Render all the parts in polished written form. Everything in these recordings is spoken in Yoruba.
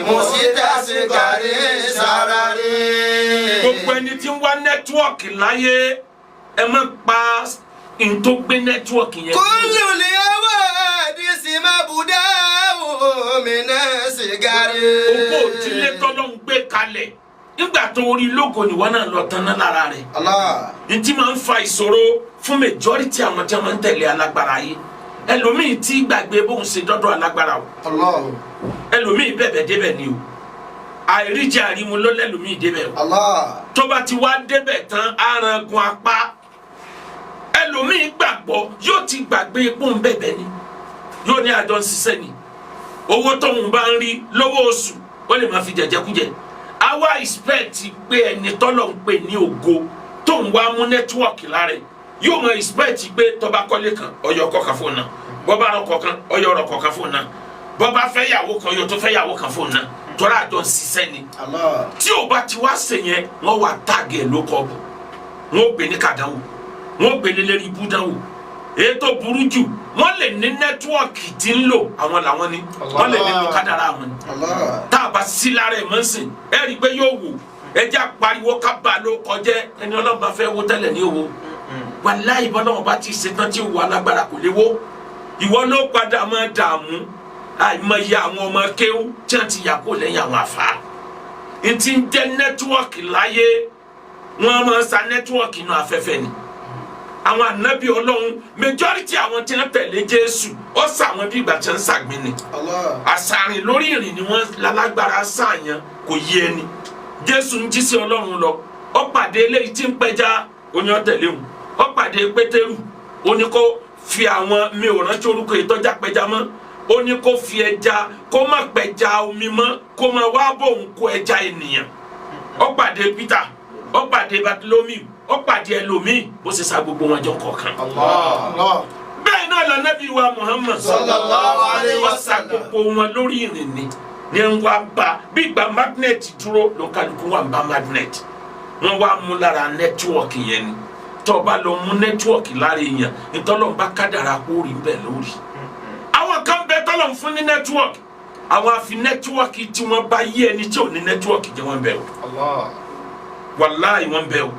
Musitasigari sarari. Gbogbo ẹni tí ń wá nẹ́tíwọ̀kì láyé ẹ má pa n tó gbé nẹ́tíwọ̀kì yẹn. Kullu liyawadisi mabuda mina sigari. Ògbó òtílé tọ́lọ́ ń gbé kalẹ̀ nígbà tó rí lógo ni wọn náà lọ tán náà lára rẹ̀. Allah. Ntí máa ń fa ìṣòro fún majority àwọn tí wọ́n ń tẹ̀lé alágbára yìí. Ẹlòmíì tí gbàgbé bóun ṣe dọ́dọ̀ alágbára o. Allah. Ẹlòmíì bẹ̀bẹ̀ débẹ̀ ni o. Àìríjẹ àrímu ló lẹ́lòmíì débẹ̀ o. Allah. Tó bá ti wá débẹ̀ tán arangun apá. Ẹlòmíì gbàgbọ́ yóò ti gbàgbé bóun bẹ̀bẹ̀ ni. Yóò ní àjọ ń ṣiṣẹ́ ni. Owó tóun bá ń rí lówó oṣù ó lè máa fi jẹjẹkújẹ. Àwa expect pé ẹni tọ́lọ̀ ń pè ní ògo tó ń wá mú nẹ́tíwọ̀kì lára yóò mọ expect pé tọ́ba kọ́lé kan ọyọ kọ̀ọ̀kan fóun náà bọ́ba rọ kọ̀ọ̀kan ọyọ rọ kọ̀ọ̀kan fóun náà bọ́ba fẹ́ yàwó kan ọyọ tó fẹ́ yàwó kan fóun náà tọ́ra àjọ ń ṣiṣẹ́ ni. Tí o bá ti wá ṣe yẹn wọ́n wá táàgì ẹ̀ ló kọ́ bù wọ́n ó gbé ní kàdánwò wọ́n ó gbé ní lérí ibú dánwò èyí tó burú jù wọ́n lè ní nẹ́tíwọ̀kì tí ń lò àwọn làwọn ni wọ́n lè nínú kádàrá àwọn ni tá a bá sí lára ẹ̀ mọ́ sìn ẹ rí i pé yóò wò ẹjẹ́ apariwo kábà ló kọjá ẹni ọlọ́ba fẹ́ wo tẹ́lẹ̀ ní owó wàláhì bọ́lọ́wọ́ bá ti ṣetán tí òwò alágbára kò lè wó ìwọ ló padà máa dààmú àìmọye àwọn ọmọ kéwú tí wọ́n ti yà kó lẹ́yìn àwọn àfa ntí ń jẹ́ nẹ́tíwọ̀kì láyé wọ́n máa sa nẹ́tíwọ̀kì inú afẹ́fẹ́ ni àwọn ànábì Ọlọ́run majority àwọn tí wọ́n tẹ̀lé Jésù ó sà wọn bí ìgbà tí wọ́n ṣàgbìn ni àṣàrìn lórí ìrìn ni wọ́n lálágbára sàyàn kò yé ẹni Jésù ń jí sí Ọlọ́run lọ ó pàdé eléyìí tí ń pẹja oní ọ̀tẹ̀lé wọn ó pàdé Pétérù ó ní kó fi àwọn mi ò rántí orúkọ ìtọ́jà pẹja mọ́ ó ní kó fi ẹja kó má pẹja omi mọ́ kó má wá bóun kó ẹja ènìyàn ó pàdé Peter ó pàdé Bartholomew ó pàdé ẹlòmíì bó ṣe sa gbogbo wọn jọ kọ̀ọ̀kan. Bẹ́ẹ̀ náà l'Ànábì wa Muhammad sallallahu alaihi wasallam gbogbo wọn lórí ìrìn ni ń wá bá bí ìgbà magnet dúró ló kálukú wà ń bá magnet wọn wá mú lára nẹ́tíwọ̀kì yẹn ni tó bá lọ mú nẹ́tíwọ̀kì lára èèyàn ìtọ́lọ́ bá kádàrá kó rí bẹ́ẹ̀ lórí. Àwọn kan bẹ tọ́lọ̀ ń fún ní nẹ́tíwọ̀kì àwọn àfi nẹ́tíwọ̀kì tí wọ́n bá yé ẹni tí ò ní nẹ́tíwọ̀kì jẹ́ wọ́n bẹ̀ o. Wàláhì wọ́n bẹ̀ o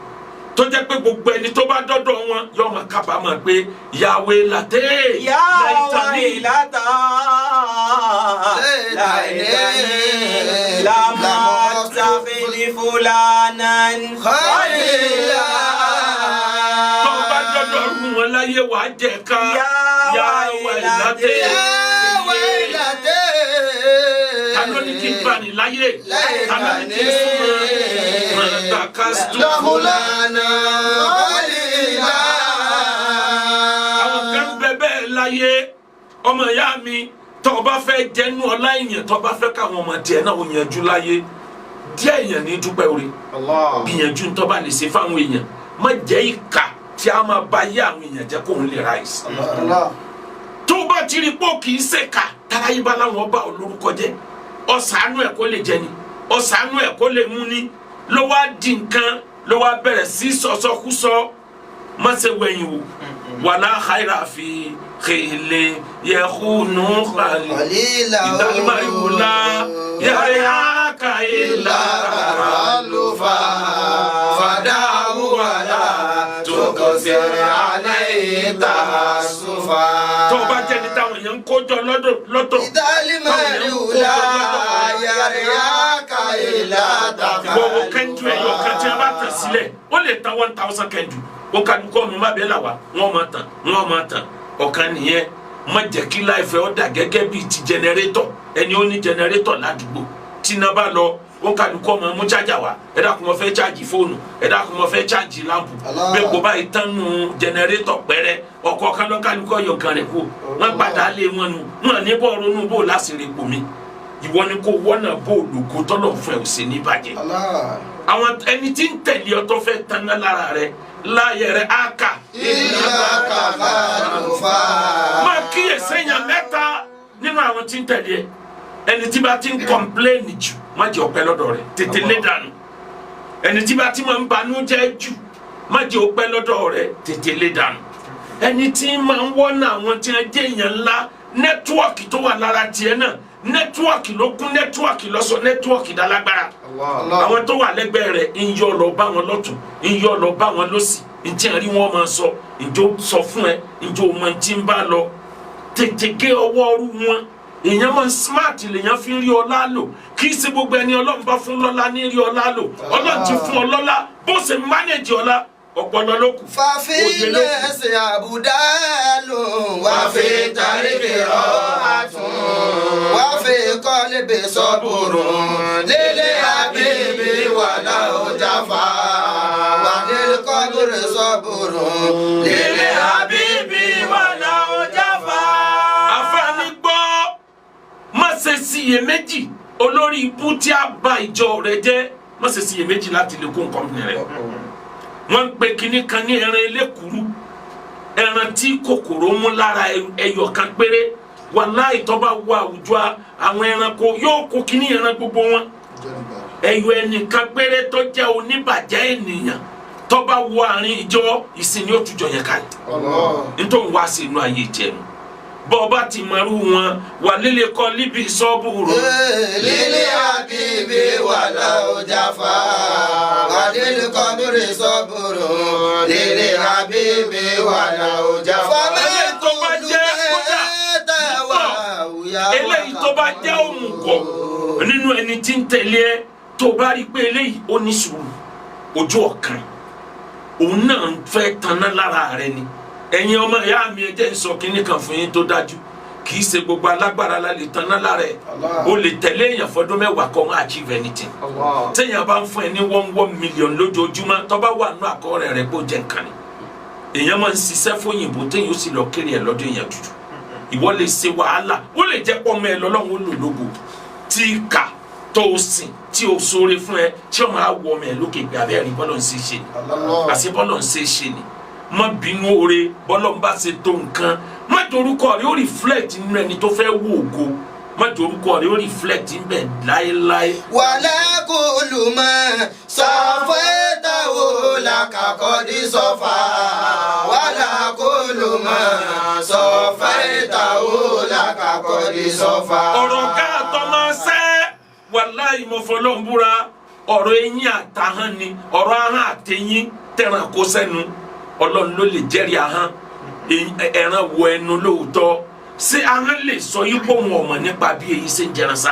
tó jẹ́ pé gbogbo ẹni tó bá dọ́dọ̀ wọn yóò máa kábàámọ̀ pé yàwé làtẹ́ yàwé làtà láìláì lámọ́tàfẹ́lì fúlànàn kọ́lélá. tó bá dọ́dọ̀ rú wọn láyé wàá jẹ ká yàwé làtẹ́. Tàló ní kí n bá ní láyé tàló ní kí n súnmọ́ mọ̀lẹ́gbà kásítù fúlànà kọ́lélá. Àwọn kan bẹ bẹ́ẹ̀ láyé ọmọ ìyá mi tó bá fẹ́ jẹ́nu ọlá èèyàn tó bá fẹ́ káwọn ọmọ tiẹ̀ náà yanjú láyé díẹ̀ èèyàn ní dúpẹ́ orí gbìyànjú tó bá lè ṣe fáwọn èèyàn má jẹ́ ìkà tí a máa bá yé àwọn èèyàn jẹ́ kóun lè ráìsì. Tó bá ti rí pọ̀ kì í ṣèkà táráyé bá láwọn ọba olórúkọ jẹ́ ọ̀sánú ẹ̀ kó lè jẹ ni ọ̀sánú ẹ̀ kó lè mú ni ló wá di nǹkan ló wá bẹ̀rẹ̀ sí sọ̀sọ́kúsọ má ṣe wẹ̀yìn wò wàlá khaira fi khile yakhunu qalila idalmayula yaraka illa alufa fadahu wala tukosir alayta sufa. Tó bá jẹ́ ní táwọn èèyàn ń kójọ lọ́tọ̀ idalmayula yaraka illa tafa. Gbogbo kẹ́ńtù ẹ̀yọ̀ kan tí a bá tẹ̀ sílẹ̀ ó lè ta 1000 kẹ́ńtù ó ka dukọ mi má bẹ la wa wọn ma tàn ọ̀kan nìyẹn má jẹ́ kí láìfẹ́ ọ dà gẹ́gẹ́ bíi ti jẹnẹrétọ̀ ẹni ó ní jẹnẹrétọ̀ ládùúgbò tí iná bá lọ ó ka dukọ mọ mú chájà wa ẹ dákun mo fẹ́ chájì fóònù ẹ dákun mo fẹ́ chájì lámpù bẹ́ẹ̀ kó báyìí tán nu jẹnẹrétọ̀ pẹ́rẹ́ ọkọ̀ kan lọ kálukọ yọ nǹkan rẹ̀ kú wọn padà lé wọn nu wọn ní bọ́ ronú bó lásìrè pò mí ìwọ ni kò wọ́nà bó olùkó tọ́lọ̀ fún ẹ̀ ò sí ní bàjẹ́ àwọn ẹni tí ń tẹ̀lé ọ tó fẹ́ tán lára rẹ̀ láyẹrẹ aka ìlàkà fàlùfà. máa kíyèsí èèyàn mẹ́ta nínú àwọn tí ń tẹ̀lé ẹni tí bá ti ń kọ́mpléènì jù má jẹ́ ọpẹ́ lọ́dọ̀ rẹ̀ tètè lé dànù ẹni tí bá ti máa ń banújẹ́ jù má jẹ́ ọpẹ́ lọ́dọ̀ rẹ̀ tètè lé dànù ẹni tí máa ń wọ́nà àwọn tí wọ́n jẹ́ èèyàn ńlá nẹ́tíwọ́ọ̀kì tó wà lára tiẹ̀ náà nẹ́tíwọ́ọ̀kì ló kún nẹ́tíwọ́ọ̀kì ló sọ nẹ́tíwọ́ọ̀kì dálágbára àwọn tó wà lẹ́gbẹ̀ẹ́ rẹ̀ ń yọ lọ bá wọn lọ́tún ń yọ lọ bá wọn lọ́sì ǹjẹ́ àrí wọn máa sọ ǹjọ́ sọ fún ẹ ǹjọ́ o máa ti ń bá lọ tètè gé ọwọ́ ọrú wọn èèyàn máa ń smart lèèyàn fi ń rí ọlá lò kì í ṣe gbogbo ẹni ọlọ́run bá fún lọ́lá ní rí ọlá lò ọlọ́run ti fún ọ lọ́lá bó ṣe manage ọlá ọpọlọ ló kù. fàfin lẹ́sẹ̀ àbùdá lò wá fi tàríkì rọ̀ àtún wá fi kọ́lébè sọ́bùrù lílé àbíbí wà láwùjá fà wà nílé kọ́bùrù sọ́bùrù lílé àbíbí wà láwùjá fà. àfààní gbọ́ má ṣe síyèméjì olórí ibú tí a bà ìjọ rẹ jẹ́ má ṣe síyèméjì láti lè kó nǹkan rẹ wọ́n ń pe kinní kan ní ẹran elékuru ẹran tí kòkòrò mú lára ẹyọ kan péré wàláhì tó bá wọ àwùjọ àwọn ẹranko yóò kó kinní ẹran gbogbo wọn ẹyọ ẹnìkan péré tó jẹ́ oníbàjẹ́ ènìyàn tó bá wọ àárín ìjọ ìsìn ni ó tùjọ yẹn kalẹ̀ nítorí wá sí inú ayé jẹnu bọ́ọ̀bá ti mọ̀rú wọn wà lílé kọ́ líbi sọ́ọ̀bù rò. lílé àbíbí wà láwùjá fà wà lílé kọ́bùrù sọ́ọ̀bù rò lílé àbíbí wà láwùjá fà. eléyìí tó bá jẹ́ eléyìí tó bá jẹ́ òmùgọ̀ nínú ẹni tí ń tẹ̀lé ẹ tó bá rí pé eléyìí ó ní sùúrù ojú ọ̀kan òun náà ń fẹ́ tanná lára rẹ ni ẹ̀yin ọmọ ìyá mi ẹ jẹ́ n sọ kínní kan fún yín tó dájú kì í ṣe gbogbo alágbára la lè tanná lára ẹ o lè tẹ̀lé èèyàn fọdún mẹ́wàá kọ́ wọn achieve anything téèyàn bá ń fún ẹ ní 1 million lójoojúmọ́ tó bá wà nínú àkọọ́lẹ̀ rẹ bó jẹ́ nǹkan ni èèyàn máa ń ṣiṣẹ́ fún òyìnbó téèyàn ó sì lọ kéré ẹ lọ́dún èèyàn dúdú ìwọ lè ṣe wàhálà ó lè jẹ́ pọ́ mọ́ ẹ lọ́lọ́run ó lò lógo tí kà tó o sìn tí o sóore fún ẹ tí ọmọ àwọ ọmọ ẹ lókè gbé abẹ́rẹ́ bọ́lọ̀ ń ṣe ṣe ni àti bọ́lọ̀ ń ṣe ṣe ni má bínú oore bọ́lọ̀ ń bá ṣe tó nǹkan má dorúkọ rẹ ó reflect nínú ẹni tó fẹ́ wò ògo má dorúkọ rẹ ó reflect níbẹ̀ láéláé. wàlẹ́ kò lù mọ́ sọ̀fẹ́ táwọn làkàkọ́ di sọ́fà wàlẹ́ kò lù mọ́ sọ̀fẹ́ táwọn làkàkọ́ di sọ́fà. ọ̀rọ̀ káàtọ́ máa ṣẹ́ wàláhì mo fọlọ́n búra ọ̀rọ̀ eyín àtàhán ni ọ̀rọ̀ ahọ́n àtẹ̀yìn tẹ̀ràn kó sẹ́nu ọlọ́run ló lè jẹ́rìí ahọ́n ẹran wọ ẹnu lóòótọ́ ṣé ahọ́n lè sọ yípo wọn ọmọ nípa bí èyí ṣe ń jẹran sá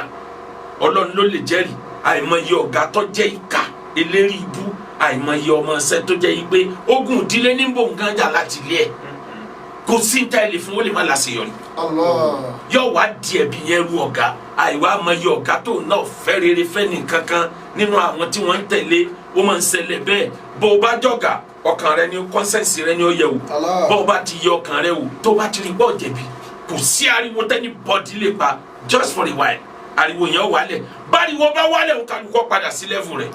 ọlọ́run ló lè jẹ́rìí àìmọye ọ̀gá tó jẹ́ ìkà eléri ibú àìmọye ọmọ ṣẹ́ tó jẹ́ pé ogun ìdílé ní bòǹgàn jà láti ilé ẹ̀ kò sí ní táyìlì fún ó lè má láṣeyọrí yóò wá di ẹ̀bi yẹn ru ọ̀gá àìwá amọye ọ̀gá tó náà fẹ́ rere fẹ́ ní kankan nínú àwọn tí wọ́n ń tẹ̀lé ó máa ń ṣẹlẹ̀ bẹ́ẹ̀ bó o bá jọ̀gà ọkàn rẹ ni kọ́nsẹ̀nsì rẹ ni ó yẹ wò bó o bá ti yẹ ọkàn rẹ wò tó bá ti rí bọ́ọ̀ jẹ̀bi kò sí ariwo tẹ́ni bọ́ọ̀dì lè pa just for a while ariwo yẹn wálẹ̀ báriwo bá wálẹ̀ òǹkàlùkọ́ padà sí level rẹ̀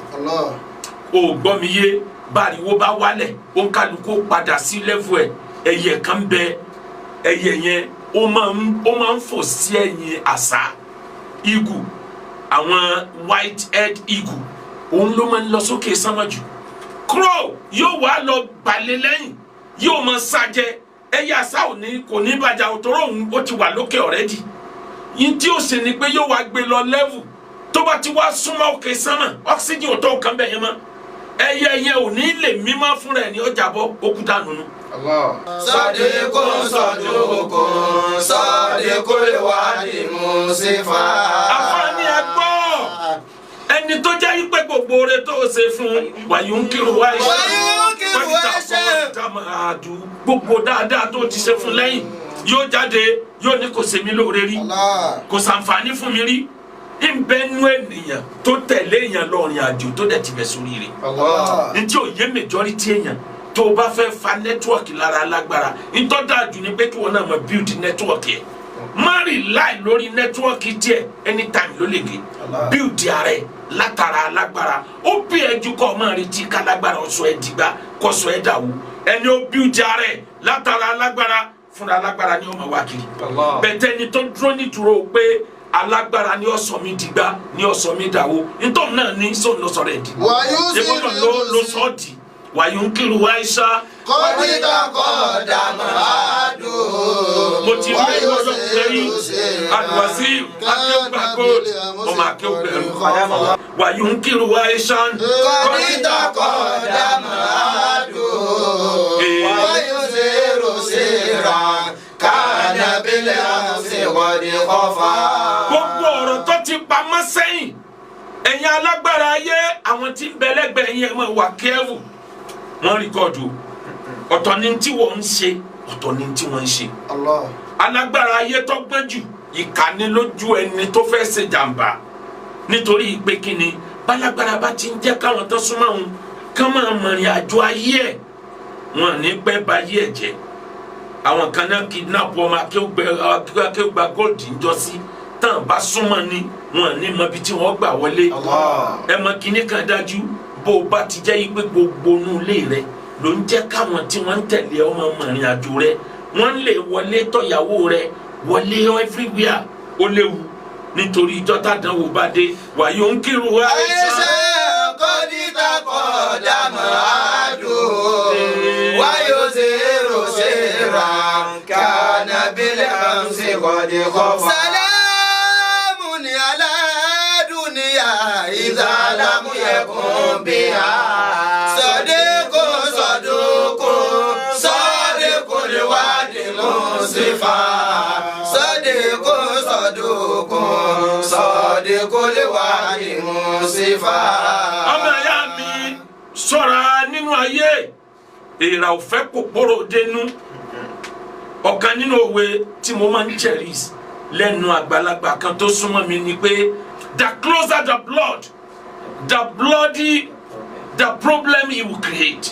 o gbọ́ mi yé báriwo bá wálẹ̀ òǹkàlùkọ́ padà sí level ẹ̀ ẹyẹ kan bẹ ẹyẹ yẹn ó máa ń fò sí ẹ̀yìn àṣà eagle àwọn white head eagle òun ló máa ń lọ sókè sánmọ́jù crow yóò wá lọ balẹ̀ lẹ́yìn yóò máa ṣàjẹ ẹyẹ àṣà kò ní bàjá òtòrò òun ó ti wà lókè already yín tí ó ṣe ni pé yóò wá gbé lọ level tó bá ti wá súnmọ́ òkè sánmọ̀ oxygen ò tó nǹkan bẹ̀ yẹn mọ́ ẹyẹ yẹn ò ní lè mímọ́ fúnra ẹ̀ ní ọjà bọ́ ó kú dànù nù. Sadiqun saduqun sadiqul wa'di musifa. àfààní àgbọ̀ ẹni tó jẹ́ pé gbogbo oore tó ṣe fún wàyúnkìrù wáṣẹ gbogbo dáadáa tó ti ṣe fún lẹ́yìn yóò jáde yóò ní kò ṣe mí lóore rí kò ṣàǹfààní fún mi rí ìbẹ́nu ènìyàn tó tẹ̀lé èèyàn lọ́rin àjò tó dẹ̀ ti bẹ̀ sórí rẹ̀ ní tí ò yé majority èèyàn tó o bá fẹ́ fa nẹ́tíwọ̀kì lára alágbára nítorí dájú ni pé kí wọn náà mọ build nẹ́tíwọ̀kì ẹ̀ má rely lórí nẹ́tíwọ̀kì díẹ̀ anytime ló lè gé build ààrẹ látara alágbára ó bí ẹjú kọ́ ọ máa retí kálágbára ọ̀sọ̀ ẹ̀ dìgbà kọ́sọ̀ ẹ̀ dàwó ẹni ó build ààrẹ látara alágbára fúnra alágbára ni ó máa wá kiri bẹ̀tẹ̀ ni tó dúró nídúró pé alágbára ni ó sọ mí dìgbà ni ó sọ mí dàwó nítorí náà ní sọ ló sọ rẹ̀ di ìbọn ló sọ di wàyúnkìrù wáṣá kọ́dítà kọ́dà màádù. mo ti rí ẹ̀rọ lọ́kùnrin àdùwàsí Akewugba gold ọmọ Akewugba ẹ̀rù wàyí ń kiri wa ẹ̀ṣán. kọ́dítà kọ́dà màádù. wáyé zero zero kánàbílẹ̀ àmúṣewọ́dì kọfà. gbogbo ọ̀rọ̀ tó ti pamọ́ sẹ́yìn ẹ̀yin alágbára ayé àwọn tí ń bẹ̀lẹ́gbẹ̀ẹ́ yẹn mọ̀ wà kẹ́ẹ̀fù wọ́n rìkọ́dù ọ̀tọ̀ ni tí wọ́n ń ṣe ọ̀tọ̀ ni tí wọ́n ń ṣe. alágbára ayé tó gbọ́n jù ìkànnì lójú ẹni tó fẹ́ ṣe jàǹbá nítorí pé kíni bálágbára bá ti ń jẹ́ káwọn tó súnmọ́ òun kán máa mọ̀rìn àjò ayé ẹ̀ wọn ní pẹ́ bá yé ẹ̀ jẹ́ àwọn kan náà kidnap ọmọ Akewugba gold ń jọ sí tán bá súnmọ́ ni wọn ní mọ ibi tí wọ́n gbà wọlé ẹ mọ kíní kan dájú bó o bá ti jẹ́ yí pé gbogbo inú ilé rẹ ló ń jẹ́ káwọn tí wọ́n ń tẹ̀lé ọmọ mọ̀rìn àjò rẹ wọ́n lè wọlé tọ̀yàwó rẹ wọlé everywhere ó léwu nítorí ìjọ́tà dánwò bá dé wàyí ó ń kírun wá. àìsè kọ́dítà kọ́dà màádù. wáyé zero zero kánàbílẹ̀ àmúṣewọ́dì kọfà. sàlámù ní aládùníyà ìdálàmú yẹkùn bíyà. sọdẹ́kù sọdọ́kù sọdẹ́kù lè wá di mùsífà. sọdẹ́kù sọdọ́kù sọdẹ́kù lè wá di mùsífà. ọmọ ìyá mi ṣọ́ra nínú ayé èèrà ò fẹ́ kòkòrò dénú ọ̀kan nínú òwe tí mo máa ń cherish lẹ́nu àgbàlagbà kan tó súnmọ́ mi ni pé the closer the blood the bloody the problem he will create.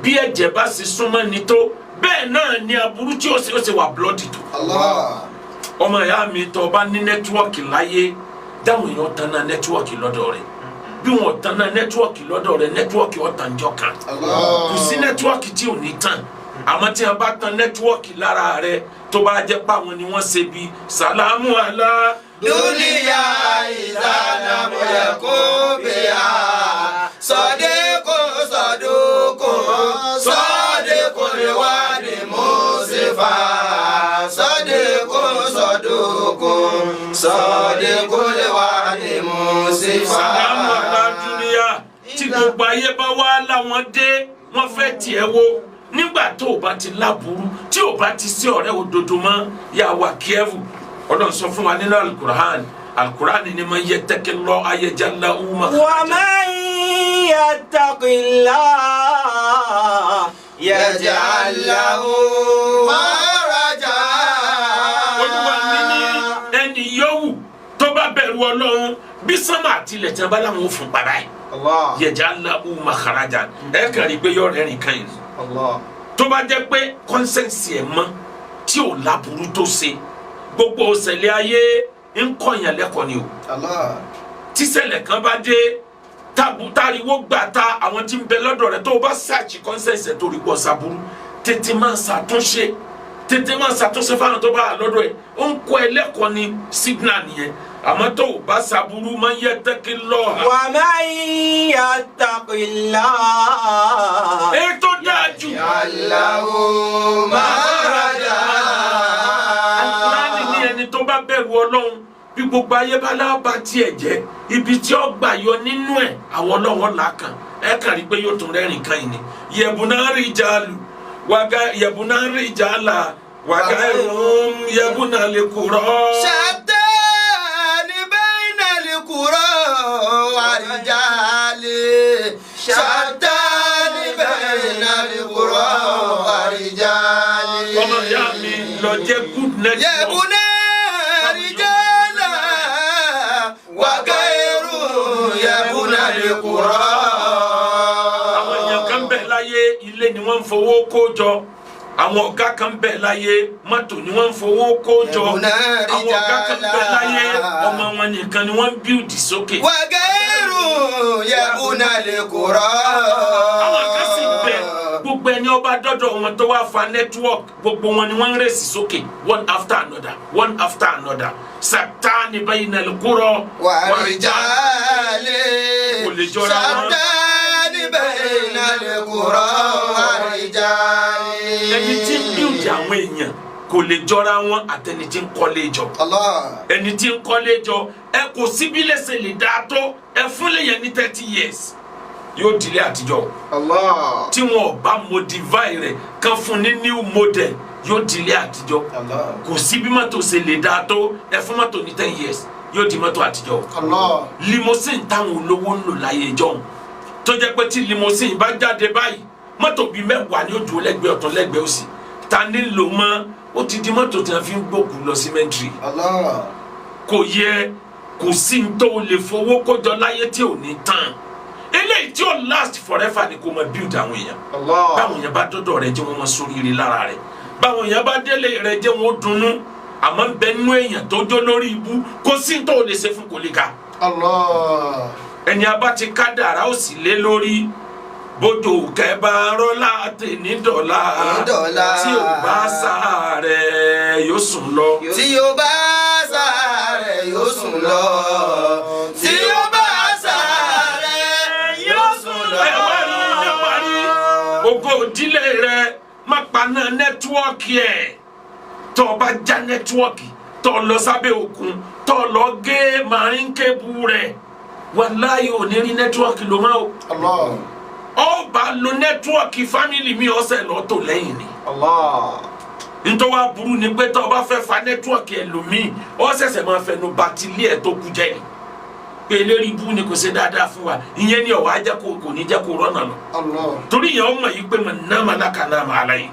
bí ẹ̀jẹ̀ bá sì súnmọ́ ni tó bẹ́ẹ̀ náà ni aburú tí ó sì wà bloody tó. ọmọ ìyá mi tó bá ní nẹ́tíwọ́ọ̀kì láyé dáhùn èèyàn tán náà nẹ́tíwọ́ọ̀kì lọ́dọ̀ rẹ̀ bí wọn tán náà nẹ́tíwọ́ọ̀kì lọ́dọ̀ rẹ̀ nẹ́tíwọ́ọ̀kì ọ̀tànjọ́ kan kò sí nẹ́tíwọ́ọ̀kì tí ò ní tán àmọ́ tí a bá tan nẹ́tíwọ́ọ̀kì lára rẹ̀ tó bá jẹ́ páwọn ni wọ́n ṣe bí sàlámù àlá. dúníyà ìdálàmú yẹkùn bíyà. sọdẹ́kù sọdọ́kù sọdẹ́kù lè wá di mùsífà. sọdẹ́kù sọdọ́kù sọdẹ́kù lè wá di mùsífà. sàlámù àlá dúníyà tí gbogbo ayé bá wá láwọn dé wọ́n fẹ́ tiẹ̀ wo nígbà tó o bá ti láburú tí o bá ti sí ọ̀rẹ́ òdodo mọ́ yà wà kíẹ́fù ọlọ́run sọ fún wa nínú alukur'an ni man yattaqillah yaj'al lahu makhraja. wa man yattaqillah yaj'al lahu makhraja. olúwa mi ní ẹni yòówù tó bá bẹ̀rù ọlọ́run bí sánmà àtìlẹ̀ tí a bá láwọn ò fún padà yìí yaj'al lahu makhraja ẹ kàn rí i pé yọ̀ọ́ rẹ̀ nìkan yìí tó bá jẹ́ pé kọ́nsẹ́ǹsì ẹ̀ mọ́ tí ò láburú tó ṣe gbogbo òṣèlè ayé ń kọ̀yàn lẹ́kọ̀ọ́ ni o tíṣẹ̀lẹ̀ kan bá dé táriwo gbà ta àwọn tí ń bẹ lọ́dọ̀ rẹ̀ tó o bá ṣàṣì kọ́nsẹ́ǹsì ẹ̀ tó rí pọ̀ ṣàbúrú tètè máa ṣàtúnṣe fáwọn tó bá wà lọ́dọ̀ ẹ̀ ó ń kọ́ ẹ lẹ́kọ̀ọ́ ni signal nìyẹn àmọ́ tó o bá ṣàbúrú man yattaqillah. wa man yattaqillah. ètò dájú. Allahu makhraja. Àlùkùránì ní ẹni tó bá bẹ̀rù Ọlọ́run bí gbogbo ayé bá lábàá tiẹ̀ jẹ́ ibi tí ó gbà yọ nínú ẹ̀ àwọn Ọlọ́run là kàn ẹ kàn rí pé yóò tún rẹ́rìn kan yìí ni yẹ̀bùnà rìjàlá wàgá ẹ̀rùn yẹ̀bùnà lè kúrọ́. شتان بين القرى والرجال شتان بين القرى والرجال. ọmọ ìyá mi lọ jẹ́ good network. يبنى رجالا وغير يبنى القرى. àwọn èèyàn kan bẹ̀ láyé ilé ni wọ́n ń fowó kó jọ àwọn ọ̀gá kan bẹ̀ láyé mọ́tò ni wọ́n ń fowó kó jọ àwọn ọ̀gá kan bẹ̀ láyé ọmọ wọn nìkan ni wọ́n ń bíldì sókè. wàgẹ́rù yẹ̀bùnà lè kúrọ́. àwọn kan sì bẹ̀ gbogbo ẹni ọba dọ́dọ̀ wọn tó wá fa network gbogbo wọn ni wọ́n ń rèsì sókè one after another one after another satani bayna al-qura wàrìjàlè kò lè jọra wọn. satani bayna al-qura wàrìjàlè. ẹni tí ń build àwọn èèyàn kò lè jọra wọn àtẹni tí ń kọ́lé jọ. ẹni tí ń kọ́lé jọ ẹ kò síbi lẹ́sẹ̀ lè dáa tó ẹ fún lèyàn ní 30 years yóò dilé àtijọ́. tí wọn ò bá modify rẹ̀ kan fún ní new model yóò dilé àtijọ́. kò síbi mọ́tò ṣe lè dáa tó ẹ fún mọ́tò ní 10 years yóò di mọ́tò àtijọ́. limousine táwọn olówó ń lò láyé jọ tó jẹ́ pé tí limousine bá jáde báyìí mọ́tò bíi 10 ni ó dúró lẹ́gbẹ̀ẹ́ ọ̀tún lẹ́gbẹ̀ẹ́ òsì ta ní lò mọ́ ó ti di mọ́tò tí wọ́n fi ń gbókù lọ símẹ́ntìrì. kò yẹ kò sí ní tó lè fowó kójọ láyé tí ò ní tán eléyìí tí ó last forever ni kò mọ build àwọn èèyàn. báwọn èèyàn bá dọ́dọ̀ rẹ jẹ́ wọ́n mọ sóríire lára rẹ̀ báwọn èèyàn bá délé rẹ jẹ́ wọ́n dunnú àmọ́ bẹ́ẹ̀nú èèyàn tó jó lórí ibú kò sí ní tó lè ṣe fún kò lè ka. ẹni abá ti kádàrá ó sì lé lórí bójú kẹbà rọlá tèní dọ̀la tí ò bá sáré yóò sùn lọ. tí ò bá sáré yóò sùn lọ. tí ò bá sáré yóò sùn lọ. ẹ wá rí ní parí ògo ìdílé rẹ má paná nẹ́tíwọ́ọ̀kì ẹ̀ tó o bá já nẹ́tíwọ́ọ̀kì tó o lọ sábẹ́ òkun tó o lọ gé màrín kébù rẹ̀ wàláyé ò ní rí nẹ́tíwọ́ọ̀kì ló máa o. ó bá lo nẹ́tíwọ́ọ̀kì fámìlì mi ọ̀sẹ̀ lọ́tọ̀ lẹ́yìn ni. nítorí wàá burú ni pé tó o bá fẹ́ fa nẹ́tíwọ́ọ̀kì ẹlòmíì ó ṣẹ̀ṣẹ̀ máa fẹnu batilé ẹ̀ tó kú jẹ́ ni pé eléri ibú ni kò ṣe dáadáa fún wa ìyẹn ni ọ̀wá jẹ́ kò ní jẹ́ kó rọ́nà lọ. torí ìyẹn ọmọ yìí pé mo ná ma láka náà ma ala yìí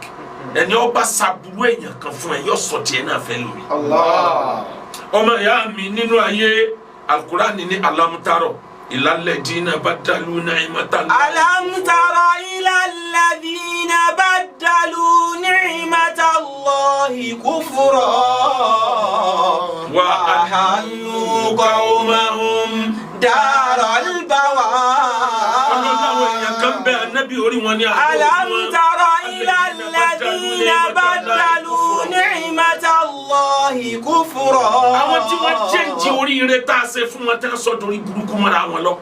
ẹni ọba sàbúrú èèyàn kan fún ẹ yọ sọ tiẹ̀ náà fẹ́ lórí. ọmọ ìyá mi nínú ayé Al-Qur'ani ní alamutaro ilalladina badalu ni'matan. alamutaro ilalladina badalu ni'matallahi kufra wa ahallu qawmahum daral bawar. ọlọ́láwọ̀ èèyàn kan bẹ anábì orí wọn ní àgbọ̀ alamutaro ilalladina badalu ni'matallahi kufra. àwọn tí wọ́n jẹ́ǹjì oríire tá a ṣe fún wọn tẹ́ sọ dorí burúkú mọ́ra wọn lọ.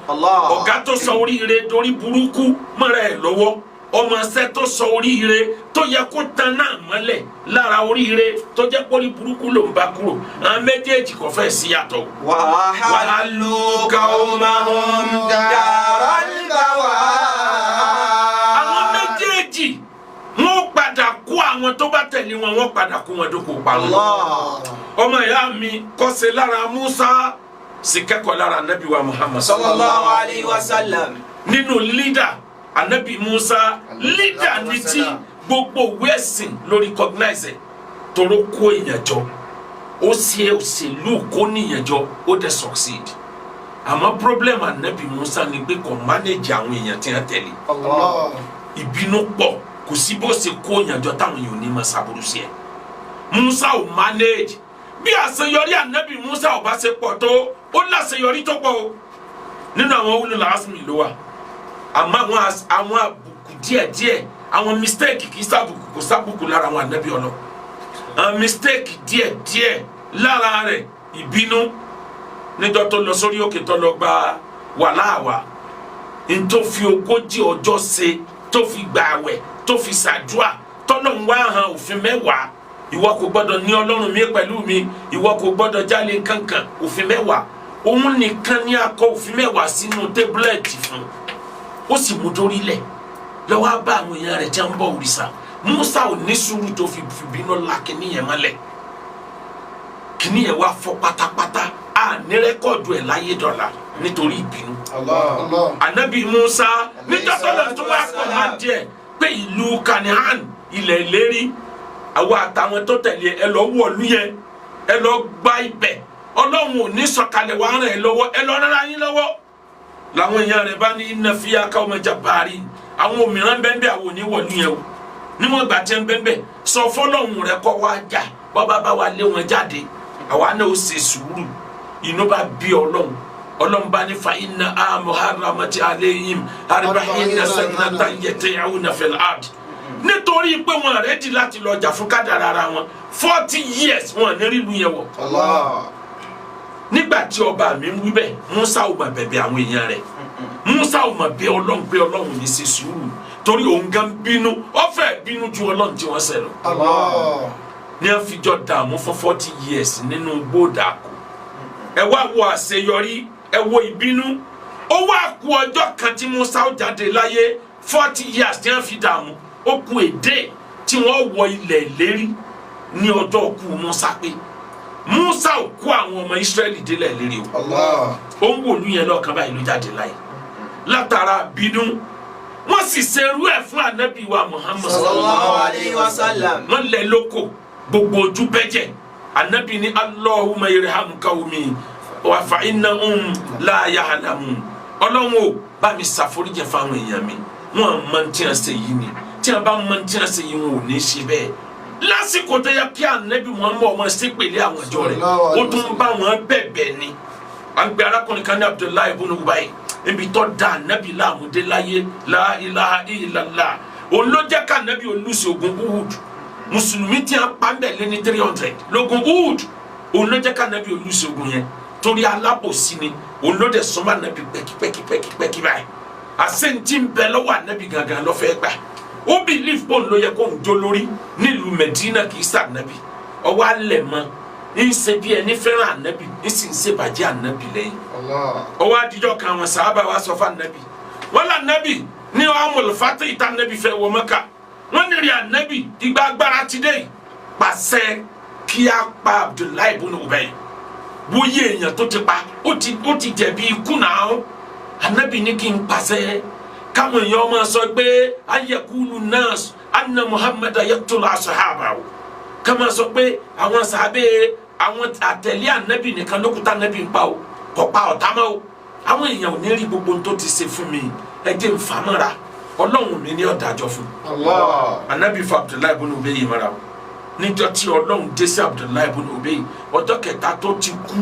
ọ̀gá tó sọ oríire dorí burúkú mọ́ra ẹ̀ lọ́wọ́ ọmọ ṣẹ́ tó sọ oríire tó yẹ kó tan náà mọ́lẹ̀ lára oríire tó jẹ́ pọ́lí burúkú ló ń bá kúrò àwọn méjèèjì kò fẹ́ sí yàtọ̀. wàhálù qawmahum daral bawar. àwọn méjèèjì wọ́n padà kó àwọn tó bá tẹ̀lé wọn wọ́n padà kó wọn dókòó pa wọn. ọmọ ìyá mi kọ́sẹ̀ lára Musa sì kẹ́kọ̀ọ́ lára anabi wa Muhammad sallallahu alayhi wa sallam. nínú lídà anabi Musa lídà ní tí gbogbo wẹ́sìn ló recognize ẹ̀ tóró kó èèyàn jọ ó ṣe òṣèlú kó níyàn jọ ó dẹ̀ succeed àmọ́ problem anabi Musa ni pé kò manage àwọn èèyàn tí wọ́n tẹ̀lé ìbínú pọ̀ kò sí bó ṣe kó èèyàn jọ táwọn èèyàn ò ní máa ṣàbùrù sí ẹ̀ Musa ò manage bí àṣeyọrí anabi Musa ò bá ṣe pọ̀ tó ó láṣeyọrí tó pọ̀ o nínú àwọn ulul azmi ló wà àmọ́ àwọn àbùkù díẹ̀díẹ̀ àwọn mistake kì í sábùkù kò sábùkù lára àwọn anabi ọlọ àwọn mistake díẹ̀díẹ̀ lára rẹ̀ ìbínú níjọ́ tó lọ sórí òkè tó lọ gba wàláàwà n tó fi 40 ọjọ́ ṣe tó fi gbààwẹ̀ tó fi ṣàdúà tọ́lọ̀ ń wá hàn òfin 10 ìwọ kò gbọ́dọ̀ ní Ọlọ́run mi pẹ̀lú mi ìwọ kò gbọ́dọ̀ jálè kankan òfin 10 òun nìkan ní akọ òfin 10 sínú tébúlẹ̀tì fún ó sì mú dórí lẹ̀ lọ́wọ́ bá àwọn èèyàn rẹ̀ jẹ́ ń bọ̀ òrìṣà Musa ò ní sùúrù tó fi bínú la kìíní yẹn mọ́lẹ̀ kìíní yẹn wá fọ́ pátápátá a ní rẹ́kọ̀dù ẹ̀ láyé dọ̀la nítorí ìbínú. Anabi Musa níjọ́ tó lọ tó wá kọ́ máa díẹ̀ pé ìlú Kanihan ilẹ̀ ìlérí àwọn àtàwọn tó tẹ̀lé ẹ lọ wọ̀lú yẹn ẹ lọ gba ibẹ̀ Ọlọ́run ò ní sọ̀kalẹ̀ wá ràn ẹ́ lọ́wọ́ ẹ lọ rárá yín lọ́wọ́ làwọn èèyàn rẹ̀ bá ní inna fiya qawman jabbarin àwọn òmìrán bẹ́ẹ̀ àwọn òní wọ̀lú yẹn o níwọ̀n gbà tẹ́ ń bẹ́ẹ̀ sọ fọlọ́hún rẹ̀ kọ́ wá jà bọ́bá bá wa lé wọn jáde àwa náà ó ṣe sùúrù inú bá bí Ọlọ́run bá ní fa inna muharramati alayhim arba'ina sanatan yati'una fil ard nítorí pé wọn rẹ́dí láti lọ jà fún kádàrá ara wọn 40 years wọn ní rí ìlú yẹn wọ̀ nígbà tí ọba mi ń wí bẹ́ẹ̀ Musa ò mà bẹ̀bẹ̀ àwọn èèyàn rẹ̀ Musa ò mà bẹ̀ Ọlọ́run pé Ọlọ́run ní ṣe sùúrù torí òun gan bínú ó fẹ́ bínú ju Ọlọ́run tí wọ́n ṣẹ̀ lọ. Allah. ní a fi jọ dààmú fún 40 years nínú gbódàkú ẹ wá wo àṣeyọrí ẹ wo ìbínú ó wá kù ọjọ́ kan tí Musa ó jáde láyé 40 years tí wọ́n fi dààmú ó kù èdè tí wọ́n wọ ilẹ̀ ìlérí ní ọjọ́ kù Musa pé Musa ò kó àwọn ọmọ Israẹli délẹ̀ lérí o Allah. ó ń wòlú yẹn lọ́kàn báyìí ló jáde láyé látara bínú wọ́n sì ṣerú ẹ̀ fún anabi wa Muhammad sallallahu alayhi wa sallam. wọ́n lẹ̀ lóko gbogbo ojú bẹ́jẹ̀ anabi ni Allahumma irham qawmi wa fa innahum la ya'lamun Ọlọ́run o bá mi ṣàforíjì fáwọn èèyàn mi wọ́n mọ̀ tí wọ́n ṣe yìí ni tí wọ́n bá mọ̀ tí wọ́n ṣe yìí wọn ò ní ṣe bẹ́ẹ̀ lásìkò tó yẹ kí anabi Muhammad ọmọ ṣépèlé àwọn ọjọ́ rẹ̀ ó tún bá wọn bẹ̀bẹ̀ ni àgbẹ̀ arákùnrin kan ní Abdullahi ibn Ubay ibi tó da anabi láàmúdé láyé la ilaha illallah òun ló jẹ́ ká anabi olùsí ogun Uhud mùsùlùmí tí a pa ń bẹ̀ lé ní 300 lógun Uhud òun ló jẹ́ ká anabi olùsí ogun yẹn torí alábòsí ni òun ló dẹ̀ sọ́mọ́ anabi pẹ́kipẹ́kipẹ́kipẹ́kí báyìí àṣẹ́ntì ń bẹ lọ́wọ́ anabi gangan lọ́fẹ́ gbà ó bìlíf pọ́n ló yẹ kó ń jó lórí nílùú Medina kì í sá anabi ọwọ́ alẹ̀ mọ́ ń ṣe bí ẹni fẹ́ràn anabi ń sì ń ṣe bàjẹ́ anabi lẹ́yìn ọwọ́ adijọ́ kan àwọn sàhábà wa sọ fún anabi wọ́n lọ anabi ní ọmọlù fati ìta anabi fẹ́ wọ Mẹ́kà wọ́n ní rí anabi ìgbà agbára ti dé pàṣẹ kí a pa Abdullahi ibn Ubay wòye èèyàn tó ti pa ó ti jẹ̀bi ikú náà anabi ní kí n pàṣẹ káwọn èèyàn ọmọ sọ pé ayẹkulu nas anna Muhammad yaqtulu ashabahu kama sọ pé àwọn sàhábé àwọn àtẹ̀lé anabi nìkan lókùtà anabi ń pa o kò pa ọ̀tá mọ́ o àwọn èèyàn ò ní rí gbogbo tó ti ṣe fún mi ẹ jẹ́ n fà mọ́ra Ọlọ́run mi ní ọ̀dájọ́ fún Allah. anabi fa Abdullahi ibn Ubay yìí mọ́ra o níjọ́ tí Ọlọ́run dé sí Abdullahi ibn Ubay ọjọ́ kẹta tó ti kú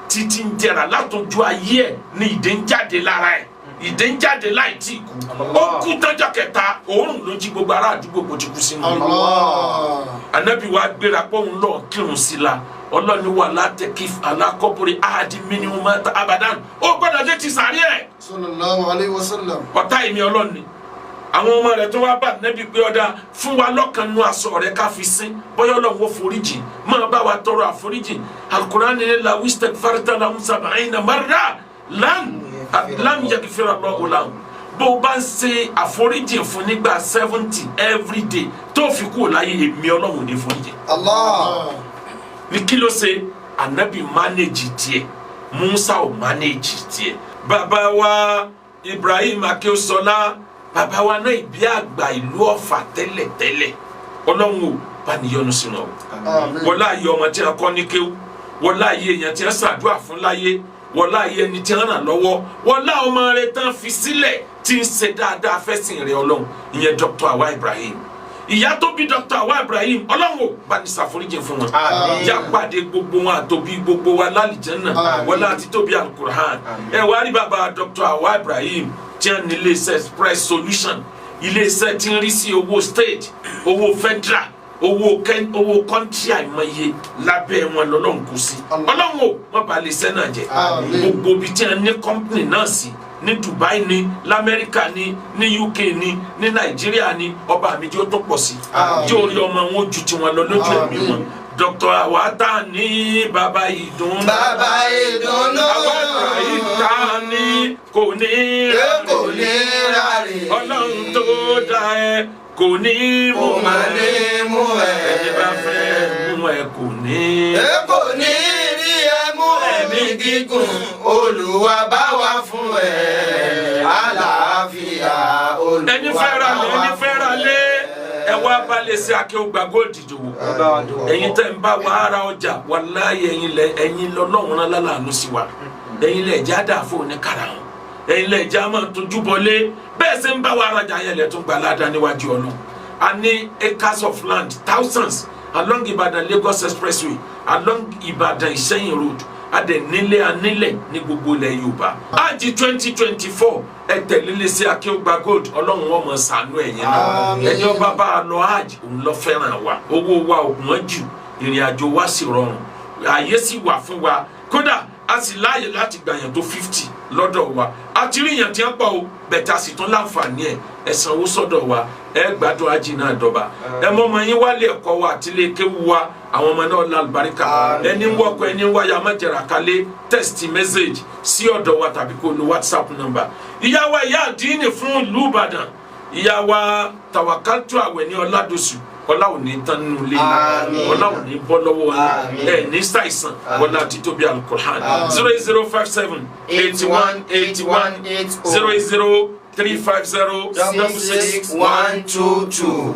títí ń jẹrà látọjú ayé ẹ̀ ní ìdè ń jáde lára ẹ̀ ìdè ń jáde láì tí ì kú ó kú tọ́jọ́ kẹta òórùn ló jí gbogbo ará àdúgbò kò ti kú sínú Allah. anabi wa gbéra pọ́n lọ kírun sí la Ọlọ́ni wà látẹ̀kí alákọ̀bùrì ahadi minhum mata abadan ó gbọ́dọ̀ dé ti sàárẹ̀ ẹ̀ Sallallahu alayhi wa sallam. ọ̀tá ìmí Ọlọ́ni àwọn ọmọ rẹ̀ tó wá bá nẹ́bí pé ọ̀dà fún wa lọ́kàn nú aṣọ rẹ̀ ká fi sín bọ́yọ̀ Ọlọ́run ó foríjì máa bá wa tọrọ àforíjì Al-Qur'ani ní la wistaghfarta lahum 70 marra lam yaghfira Allahu lahum bó o bá ń ṣe àforíjì fún nígbà 70 every day tó fi kú láyé èmi Ọlọ́run ní foríjì. Allah. Ní kí ló ṣe anabi manage tiẹ̀ Musa ò manage tiẹ̀ bàbá wa Ibrahim Akewusola bàbá wa náà ìbí àgbà ìlú Ọ̀fà tẹ́lẹ̀tẹ́lẹ̀ Ọlọ́run ò bá níyọnu sínú ọ Àmín. wọlá ayé ọmọ tí a kọ́ ní kéwú wọlá ayé èèyàn tí a ṣàdúrà fún láyé wọlá ayé ẹni tí a ràn lọ́wọ́ wọlá ọmọ rẹ̀ tán fi sílẹ̀ tí ń ṣe dáadáa fẹ́sìn rẹ̀ Ọlọ́run ìyẹn Dr. Awa Ibrahim ìyá tó bí Dr. Awa Ibrahim Ọlọ́run ò bá ní ṣàforíjì fún wọn Àmín. ìyá pàdé gbogbo wọn àtòbí gbogbo wa lálìjẹ́nà Àmín. wọlá àti tóbi Al-Qur'an ẹ wá rí bàbá Dr. Awa Ibrahim tí a ní iléeṣẹ́ Express Solution iléeṣẹ́ tí ń rí sí owó state owó federal owó kọ́ńtì àìmọye lábẹ́ wọn lọ́lọ́run kù sí Ọlọ́run ò wọ́n bá lè ṣẹ́ náà jẹ́ Àmín. gbogbo ibi tí a ní company náà sí ní Dubai ní lamẹ́ríkà ní UK ní Nàìjíríà ní ọba mi jẹ́ ó tó pọ̀ sí Àmín. jẹ́ orí ọmọ wọn ju tiwọn lọ lójú ẹ̀mí Àmín. wọn Dr. Awata ní bàbá ìdùnnú Bàbá ìdùnnú. Awata ìta ní kò ní Kò ní ráre. Ọlọ́run tó dá ẹ kò ní mú Kò má ní mú ẹ. ẹni bá fẹ́ mú ẹ kò ní. Kò ní rí ẹ mú ẹ̀mí gígùn. Olúwa bá wa fún ẹ. Àlàáfíà. Olúwa ẹni fẹ́ ra lé ẹni fẹ́ ra lé ẹ wá balẹ̀ sí Akewugba Gold ìdòwò ẹ̀yin tẹ́ ń bá wa ara ọjà wàláyé ẹ̀yin lọ́lọ́run lálàánú sí wa ẹ̀yin lẹ̀ já dà fún oníkàràhùn ẹ̀yin lẹ̀ já máa tójú bọlé bẹ́ẹ̀ ṣe ń bá wa arajà yẹn lẹ̀ tún gba aládàá níwájú Ọlọ́run a ní acres of land thousands along Ibadan Lagos expressway along Ibadan Ìṣẹ́yìn road adẹ nílé anílẹ̀ ní gbogbo ilẹ̀ Yorùbá ájì 2024 ẹ tẹ̀lé lé sí Akewugba Gold Ọlọ́run wọn mọ̀ ṣàánú ẹ̀yin náà Àmín. ẹni ọba bá a lọ ájì òun lọ fẹ́ràn wa owó wa ò wọ́n jù ìrìn àjò wa sì rọrùn àyè sì wà fún wa kódà a a sì láàyè láti gbàyàn tó 50 lọ́dọ̀ wa àti rí yàn tí wọ́n pọ̀ o bẹ̀tà sì tún láǹfààní ẹ̀ sanwó sọ́dọ̀ wa ẹ gbádùn ajé náà dọ́ba ẹ mọ ọmọ yín wálé ẹ̀kọ́ wa àti ilé kéwu wa àwọn ọmọ náà lálùbáríkà ẹni ń wọ́kọ̀ ẹni ń wáyà májẹ̀rà kalẹ̀ text message sí ọ̀dọ̀ wa tàbí kó lo WhatsApp number ìyá wa ìyá àdínì fún ìlú Ìbàdàn ìyá wa Tawakaltu àwẹ̀ ní Ọládòsù ọlá ò ní tán nínú ilé ọlá ò ní bọ́ lọ́wọ́ ẹ ní ṣàìsàn ọlá títóbi Al-Qur'an 0057 81 81 00 350 66122.